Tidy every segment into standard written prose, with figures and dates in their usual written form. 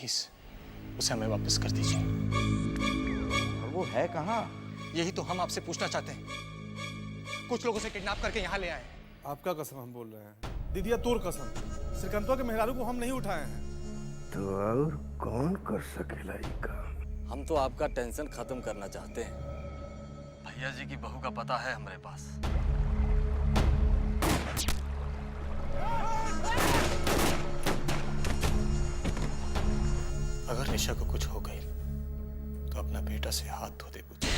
Please उसे हमें वापस कर दीजिए। और वो है कहाँ? यही तो हम आपसे पूछना चाहते हैं। कुछ लोगों से किडनैप करके यहाँ ले आए हैं। आपका कसम हम बोल रहे हैं, दीदिया तोर कसम, श्रीकांतवा के मेहरारू को हम नहीं उठाए हैं। तो और कौन कर सकेला ये काम? हम तो आपका टेंशन खत्म करना चाहते हैं। भैया जी की बहू का पता है हमारे पास। अगर निशा को कुछ हो गई तो अपना बेटा से हाथ धोते पूछे।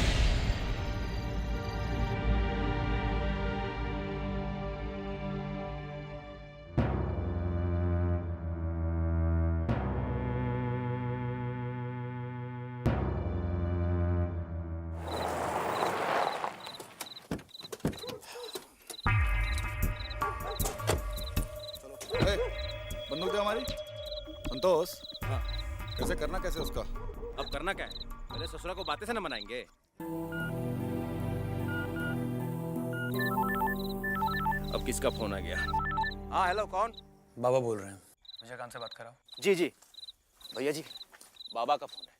बंदूक दे हमारी। संतोष, हाँ कैसे करना, कैसे उसका? अब करना क्या है? पहले ससुरा को बातें से न मनाएंगे। अब किसका फोन आ गया? हाँ हेलो, कौन? बाबा बोल रहे हैं। विजयकांत से बात कराओ। जी जी भैया जी, बाबा का फोन है।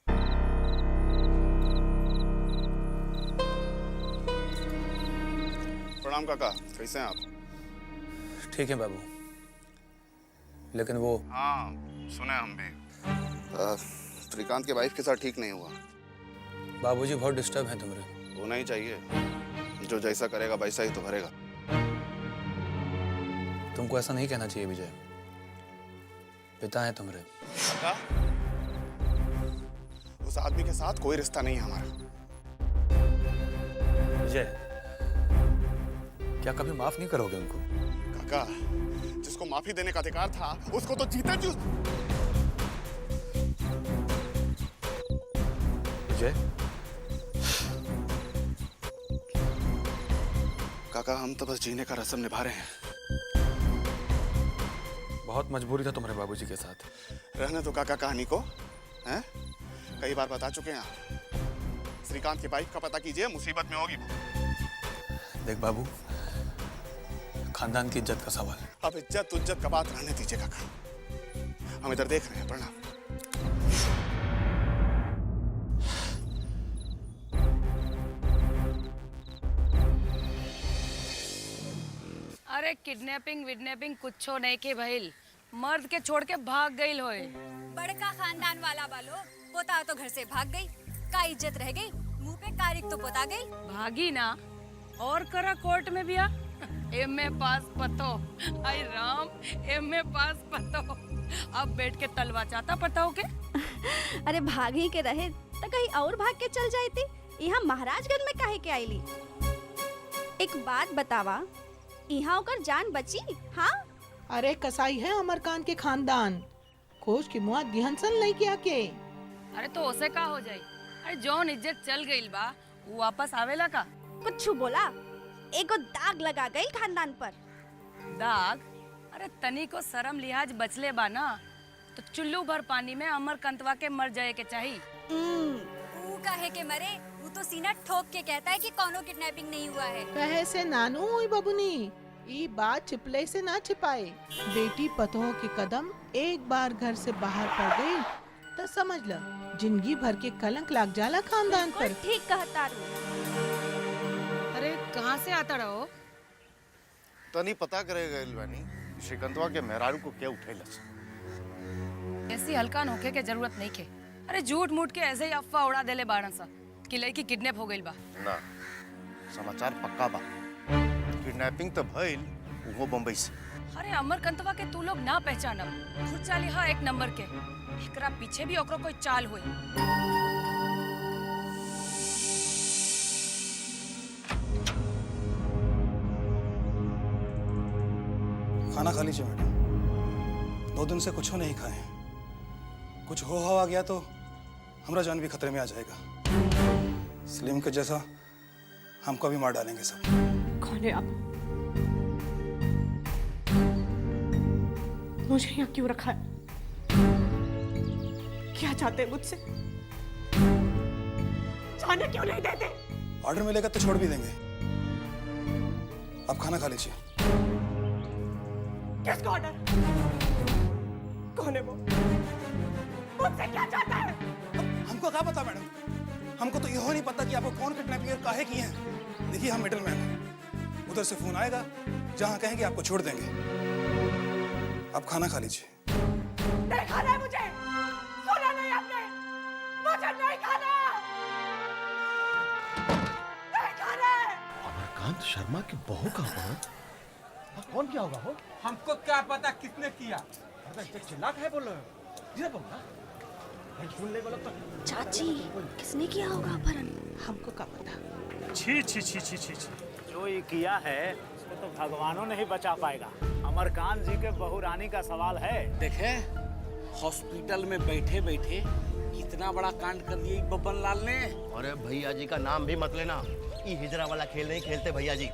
प्रणाम काका, कैसे हैं आप? ठीक है बाबू, लेकिन वो हाँ सुने हम भी। श्रीकांत के वाइफ के साथ ठीक नहीं हुआ। बाबूजी बहुत डिस्टर्ब हैं तुम्हारे। होना ही चाहिए, जो जैसा करेगा वैसा ही तो भरेगा। तुमको ऐसा नहीं कहना चाहिए विजय, पिता है तुम्हारे। काका, उस आदमी के साथ कोई रिश्ता नहीं है हमारा। विजय, क्या कभी माफ नहीं करोगे उनको? काका, जिसको माफी देने का अधिकार था उसको तो जीते जी। विजय, काका हम तो बस जीने का रस्म निभा रहे हैं। बहुत मजबूरी था तुम्हारे बाबूजी के साथ। रहने दो काका कहानी को, हैं? कई बार बता चुके हैं आप। श्रीकांत की वाइफ का पता कीजिए, मुसीबत में होगी। देख बाबू, खानदान की इज्जत का सवाल है। अब इज्जत उज्जत का बात रहने दीजिए काका, हम इधर देख रहे हैं। प्रणाम। अरे किडनैपिंग विडनैपिंग कुछो नहीं के भइल, मर्द के छोड़ के भाग गई होए। बड़का खानदान वाला बालो पोता तो घर से भाग गई, का इज्जत रह गई, मुंह पे कारिक तो पोता गई। भागी ना और करा कोर्ट में बिया। एमए पास पतो, आई राम, एमए पास पतो। अब बैठ के तलवा चाहता पता के। अरे भागी के रहे तो कहीं और भाग के चल जाती, यहाँ महाराजगंज में काहे के आईली? एक बात बतावा, यहाँ होकर जान बची? हाँ अरे कसाई है अमरकांत के खानदान, खोज की मुआ दिहंसन नहीं किया के। अरे तो उसे का हो जाई? अरे जौन इज्जत चल गई बा वो वापस आवेला का? कुछ बोला, एगो दाग लगा गई खानदान पर। दाग? अरे तनी को शर्म लिहाज बचले बा ना, तो चुल्लू भर पानी में अमरकांतवा के मर जाए के चाहिए। ऊ काहे के मरे, वो तो सीना ठोक के कहता है कि कोनो किडनैपिंग नहीं हुआ है। कहे से नानू हुई बबुनी, ये बात छिपले से ना छिपाए। बेटी पतों के कदम एक बार घर से बाहर पड़ गई तो समझ लो जिंदगी भर के कलंक लाग जाला खानदान पर। ठीक कहता रू। अरे कहाँ से आता रहो? तो नहीं पता करेगा इलवानी, श्रीकांतवा के मेहरारू को क्या उठेलस। ऐसी हल्का नोखे के जरूरत नहीं के। अरे झूठ मूठ के ऐसे ही अफवाह उड़ा देले बाड़न सा कि लड़की किडनैप हो गई बा। ना, समाचार पक्का बा। किडनैपिंग तो भइल, वो बम्बई से। अरे अमरकांतवा के तू लोग ना पहचानब, खुद चाली हा एक नंबर के। एकरा पीछे भी ओकरो कोई चाल हुई। खाना खा लीजिए मैडम, 2 दिन से कुछ हो नहीं खाए। कुछ हो हवा गया तो हमारा जान भी खतरे में आ जाएगा। सलीम के जैसा हमको भी मार डालेंगे सब। कौन है आप? मुझे यहाँ क्यों रखा है? क्या चाहते हैं मुझसे? जाने क्यों नहीं देते? ऑर्डर मिलेगा तो छोड़ भी देंगे। आप खाना खा लीजिए। किसका ऑर्डर? कौन है वो? मुझसे क्या चाहता है? हमको क्या पता मैडम, हमको तो यहो नहीं पता कि आपको कौन किडनैपिंग और काहे की है। देखिए हम मिडलमैन हैं, उधर से फोन आएगा जहां कहेंगे आपको छोड़ देंगे। आप खाना खा लीजिए। नहीं खाना है मुझे, सुना नहीं आपने, मुझे नहीं खाना, नहीं खाना है। अमरकांत शर्मा की बहू का फोन? कौन किया होगा वो? हमको क्या पता किसने किया। चिल्ला है बोल रहे हो? जिसे बोलना सुन ले बोलो तो। चाची किसने किया होगा अपहरण? हमको क्या पता। छी छी छी छी छी छी। जो ये किया है उसको तो भगवानों नहीं बचा पाएगा। अमरकांत जी के बहू रानी का सवाल है। देखे हॉस्पिटल में बैठे बैठे कितना बड़ा कांड कर दिया बब्बन लाल ने। अरे भैया जी का नाम भी मत लेना, ये हिजरा वाला खेल नहीं खेलते भैया जी।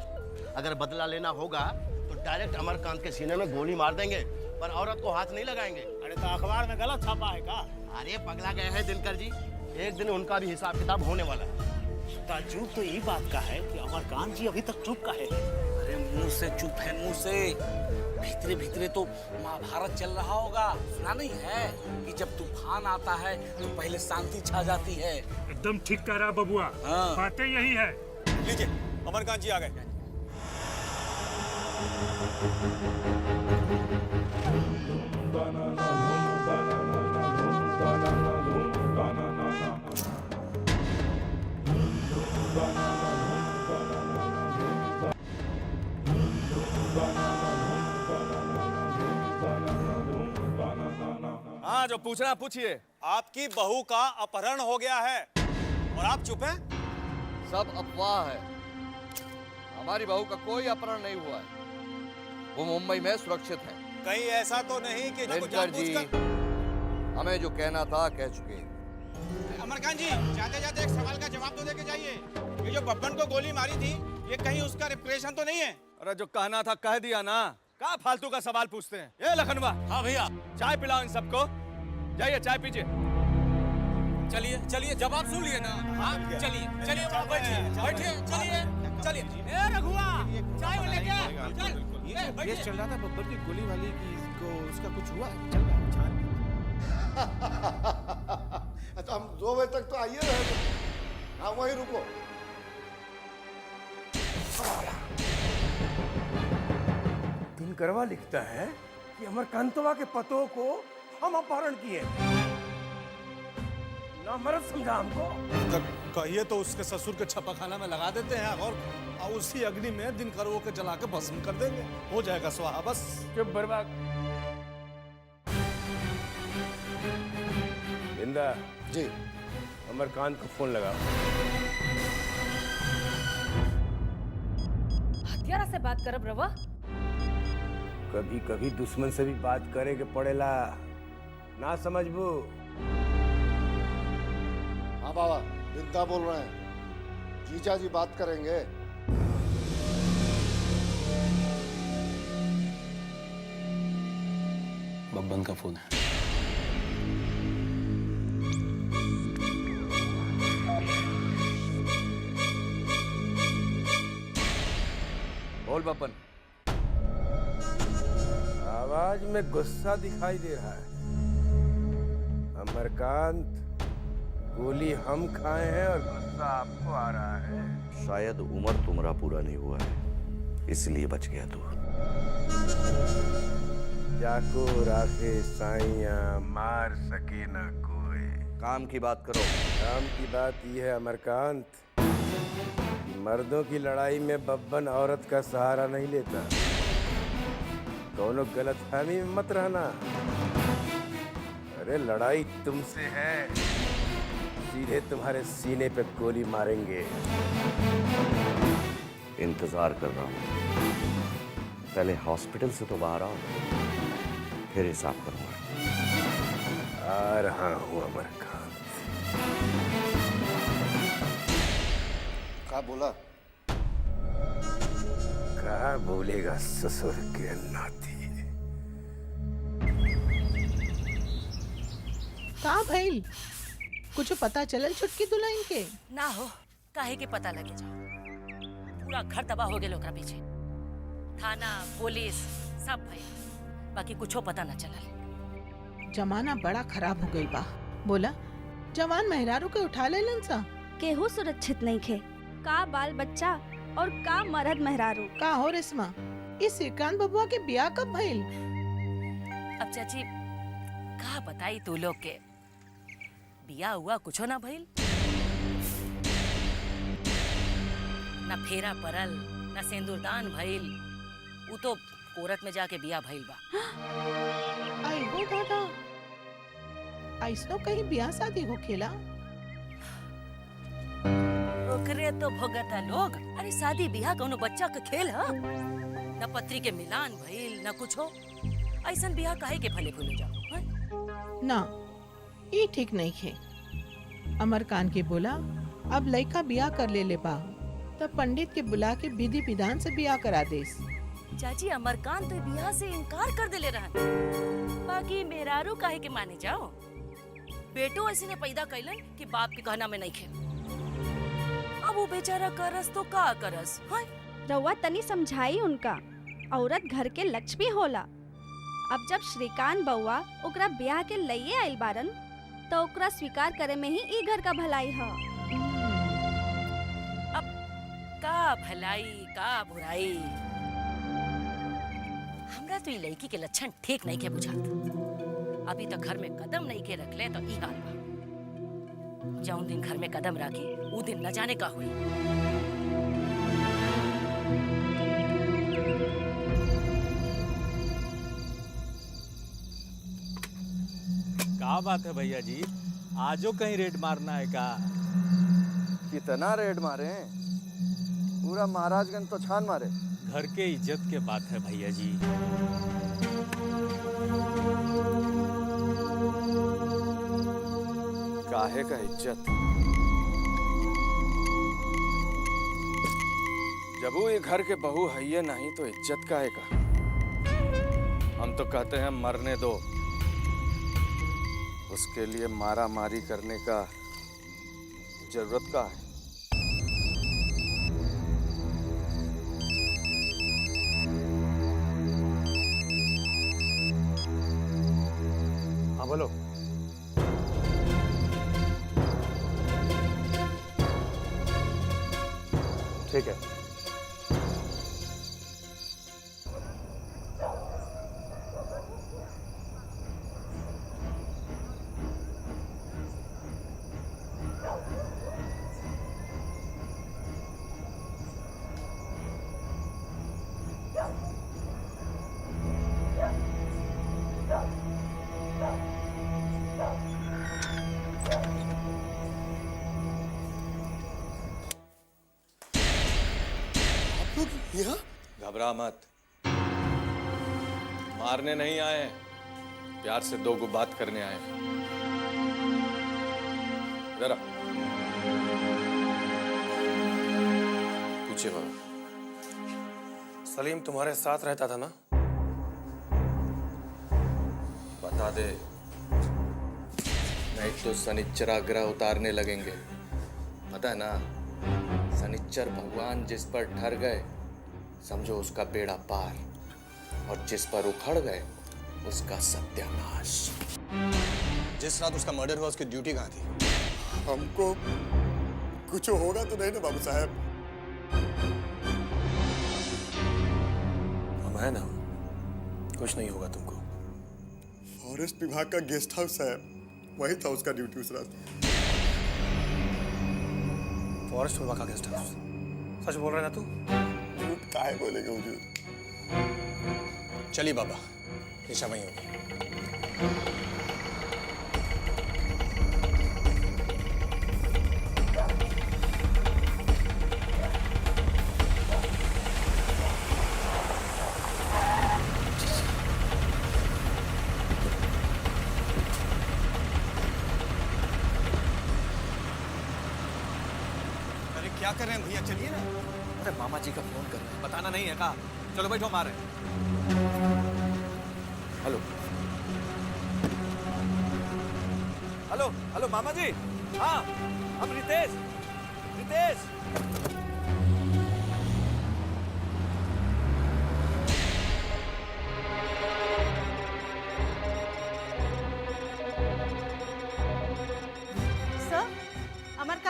अगर बदला लेना होगा तो डायरेक्ट अमरकांत के सीने में गोली मार देंगे, पर औरत को हाथ नहीं लगाएंगे। अरे तो अखबार में गलत छपा है का? अरे पगला गए हैं दिनकर जी, एक दिन उनका भी हिसाब किताब होने वाला है। ताज्जुब तो ये बात का है कि अमरकांत जी अभी तक चुप का है। अरे मुंह से चुप है, मुंह से। भीतरे भीतरे तो महाभारत चल रहा होगा। सुना नहीं है कि जब तूफान आता है तो पहले शांति छा जाती है। एकदम ठीक कह रहा बबुआ, हाँ। बातें यही है। लीजिए अमरकांत जी आ गए। हाँ जो पूछना पूछिए। आपकी बहू का अपहरण हो गया है और आप चुप हैं? सब अफवाह है। हमारी बहू का कोई अपहरण नहीं हुआ है, वो मुंबई में सुरक्षित है। कहीं ऐसा तो नहीं कि इनको दिनकर जी, जानबूझकर- हमें जो कहना था कह चुके हैं। अमरकांत जी जाते जाते एक सवाल का जवाब तो देके जाइए। ये जो बब्बन को गोली मारी थी, ये कहीं उसका रिप्रेशन तो नहीं है? अरे जो कहना था कह दिया ना, क्या फालतू का सवाल पूछते हैं। ये लखनवा। हाँ भैया। चाय पिलाओ इन सबको, जाइए चाय पीजिए। चलिए चलिए जवाब सुन लिए ना। हाँ चलिए चलिए बैठिए बैठिए चलिए चलिए। ए रघुआ चाय में लेके आ, चल। ये बैठिए। चल रहा था बब्बर की गोली वाली की को उसका कुछ हुआ? चल रहा है। अच्छा हम 2 बजे तक तो आइए रहे। हाँ वहीं रुको। दिनकरवा लिखता है कि अमरकांतवा के पतों को हम अपहरण किए। ना मर्द समझा हमको। कहिए तो उसके ससुर के छपाखाना में लगा देते हैं और उसी अग्नि में दिनकरों के जला के भस्म कर देंगे, हो जाएगा स्वाहा। बस चुप बर्बाद। बिंदा जी, अमरकांत को फोन लगाओ। हत्यारा से बात करब रवा। कभी कभी दुश्मन से भी बात करे के पड़ेला, ना समझबू। हाँ बाबा, बिंदा बोल रहे हैं। जीजा जी बात करेंगे। बब्बन का फोन है। बोल बब्बन। आवाज में गुस्सा दिखाई दे रहा है। अमरकांत, गोली हम खाए हैं और गुस्सा आपको आ रहा है। शायद उम्र तुम्हारा पूरा नहीं हुआ है, इसलिए बच गया तू। जाको राखे साइया, मार सके ना कोई। काम की बात करो। काम की बात यह है अमरकांत, मर्दों की लड़ाई में बब्बन औरत का सहारा नहीं लेता। दोनों गलतफहमी में मत रहना। अरे लड़ाई तुमसे है, सीधे तुम्हारे सीने पे गोली मारेंगे। इंतजार कर रहा हूँ, पहले हॉस्पिटल से तो बाहर आओ, फिर हिसाब करूंगा। आ रहा हूँ अमरकांत। क्या बोला? कहा बोलेगा ससुर के नाती। का भइल? कुछ पता चलल छुटकी दुल्हन के? ना हो, काहे के पता लगे जाओ। पूरा घर तबाह हो गया ओकरा पीछे। थाना, पुलिस सब भइल, बाकी कुछो पता न चलल। जमाना बड़ा खराब हो गई बा। बोला जवान मेहरारू के उठा ले सा। केहू सुरक्षित नहीं खे, का बाल बच्चा और का मर्द मेहरारू। का हो रेशमा, इस श्रीकांत बबुआ के ब्याह कब भइल? अब चाची का बताई तू लोग के, बिया हुआ कुछो ना भइल, ना फेरा परल ना सिंदूरदान भइल, उ तो कोर्ट में जाके बिया भइल बा। आई हो दादा, ऐसनो कहीं ब्याह शादी होखेला? ओकरे तो भोगता लोग। अरे शादी बियाह कोनो बच्चा का खेल है? न पत्री के मिलान भइल न कुछ हो, ऐसन बियाह काहे के फले फूले जाओ हैं? ना, ये ठीक नहीं है। अमरकांत के बोला अब लड़का बियाह कर ले बा, तब पंडित के बुला के विधि विधान से बियाह करा देस। चाची अमरकांत तो बियाह से इनकार कर देले रहन, बाकी मेहरारू काहे के माने जाओ। बेटो ऐसे ने पैदा कैलन कि बाप के कहना में नहीं खे। अब वो बेचारा करस तो का करस हैं? रउआ तनी समझाई उनका, औरत घर के लक्ष्मी होला। अब जब श्रीकांत बउआ ओकरा ब्याह के लइये आइल बारन, तो ओकरा स्वीकार करे में ही ई घर का भलाई है। अब का भलाई का बुराई, हमरा तो ये लड़की के लक्षण ठीक नहीं के बुझात। अभी तक घर में कदम नहीं के रखले तो ई हाल बा। जौन दिन घर में कदम राखी उ दिन न जाने का हुई। क्या बात है भैया जी, आजो कहीं रेड मारना है का? कितना रेड मारे? पूरा महाराजगंज तो छान मारे। घर के इज्जत के बात है भैया जी। काहे का इज्जत? जब वो ये घर के बहू है ये नहीं तो इज्जत काहे का? हम तो कहते हैं मरने दो, उसके लिए मारा मारी करने का जरूरत का है? हाँ बोलो। ठीक है। घबरा मत, मारने नहीं आए, प्यार से दो गो बात करने आए। जरा पूछिए बाबा। सलीम तुम्हारे साथ रहता था ना? बता दे, नहीं तो शनिचर ग्रह उतारने लगेंगे। पता है ना, शनिचर भगवान जिस पर ठहर गए समझो उसका बेड़ा पार, और जिस पर उखड़ गए उसका सत्यानाश। जिस रात उसका मर्डर हुआ उसकी ड्यूटी कहाँ थी? हमको कुछ होगा तो नहीं ना बाबू साहब? हम है ना, कुछ नहीं होगा तुमको। फॉरेस्ट विभाग का गेस्ट हाउस है, वही था उसका ड्यूटी उस रात। फॉरेस्ट विभाग का गेस्ट हाउस? सच बोल रहे ना तू? झूठ काहे बोलेगा हुजूर? चलिए बाबा, निशा वहीं होगी। अरे क्या कर रहे हैं भैया, चलिए ना। अरे मामा जी का फोन कर रहे हैं। बताना नहीं है का? चलो बैठो, मारे। हेलो हेलो हेलो मामा जी। हाँ हम रितेश। रितेश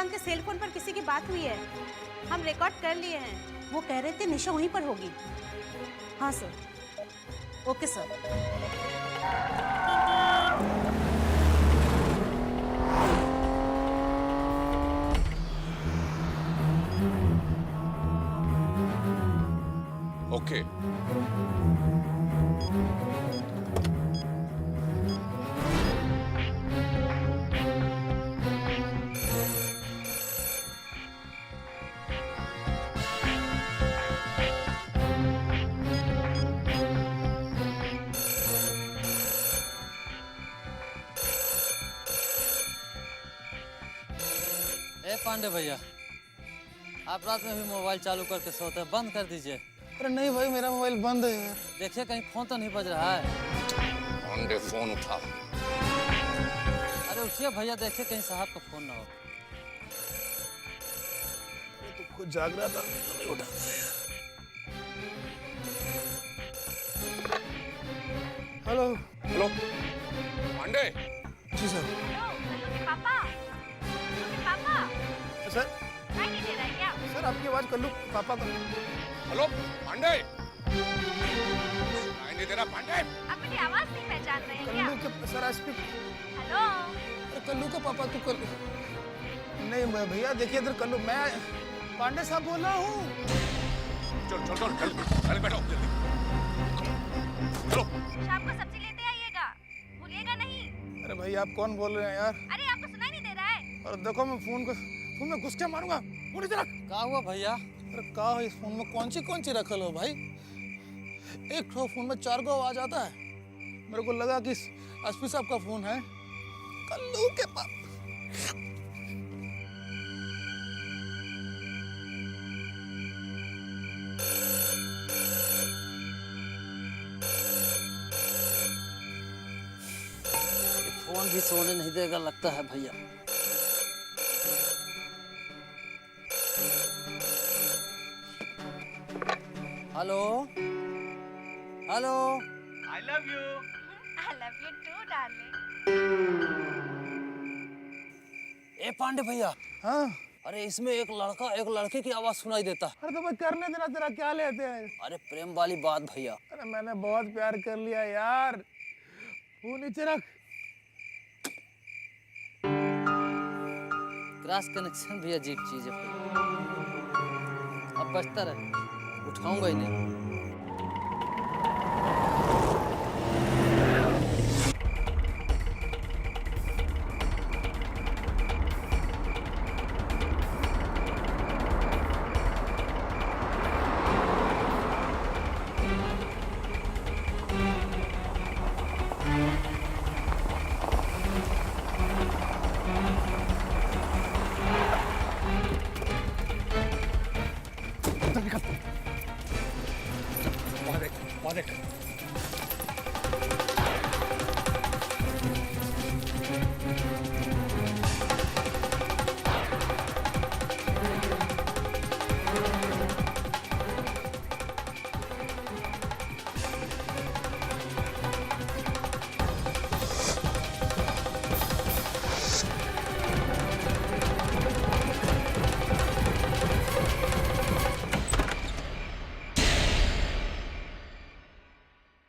श्रीकांत के सेल फोन पर किसी की बात हुई है। हम रिकॉर्ड कर लिए हैं। वो कह रहे थे निशा वहीं पर होगी। हाँ सर। Okay sir. ओके। ए पांडे भैया, आप रात में भी मोबाइल चालू करके सोते हैं, बंद कर दीजिए। अरे नहीं भाई, मेरा मोबाइल बंद है यार। देखिए कहीं फोन तो नहीं बज रहा है। पांडे फोन उठा। अरे उठिए भैया, देखिए कहीं साहब का फोन ना हो। तो खुद जाग रहा था, नहीं उठाता यार। Hello hello Pandey. जी सर। पापा, पापा सर नहीं दे रहा है क्या? सर आपकी आवाज कल्लू पापा का। हेलो पांडे। नहीं दे रहा पांडे। आप मेरी आवाज नहीं पहचान रहे हैं क्या? कल्लू के सर आज भी। हेलो। अरे कल्लू का पापा तू कल्लू नहीं भैया, देखिए इधर कल्लू, मैं पांडे साहब बोल रहा हूँ। चल चल चल चल बैठो जल्दी। चलो। शाम को सब्जी लेते आइएगा, भूलिएगा नहीं। अरे भैया आप कौन बोल रहे हैं यार? अरे आपको सुनाई नहीं दे रहा है? और देखो मैं फोन में घुस के मारूंगा। फोन इधर रख। क्या हुआ भैया? अरे क्या है इस फोन में, कौन सी रखल हो भाई? एक फोन में 4 गो आवाज आता है। मेरे को लगा कि एसपी साहब का फोन है। कल्लू के पास। फोन भी सोने नहीं देगा लगता है भैया। Hello hello. I love you. I love you too, darling. ए पांडे भैया। हाँ। अरे इसमें एक लड़का एक लड़के की आवाज सुनाई देता। अरे तो भाई करने देना, तेरा क्या लेते हैं? अरे प्रेम वाली बात भैया। अरे मैंने बहुत प्यार कर लिया यार। फोन नीचे रख। क्रॉस कनेक्शन भी अजीब चीज है। अब बचता रहे, उठाऊंगा ही नहीं।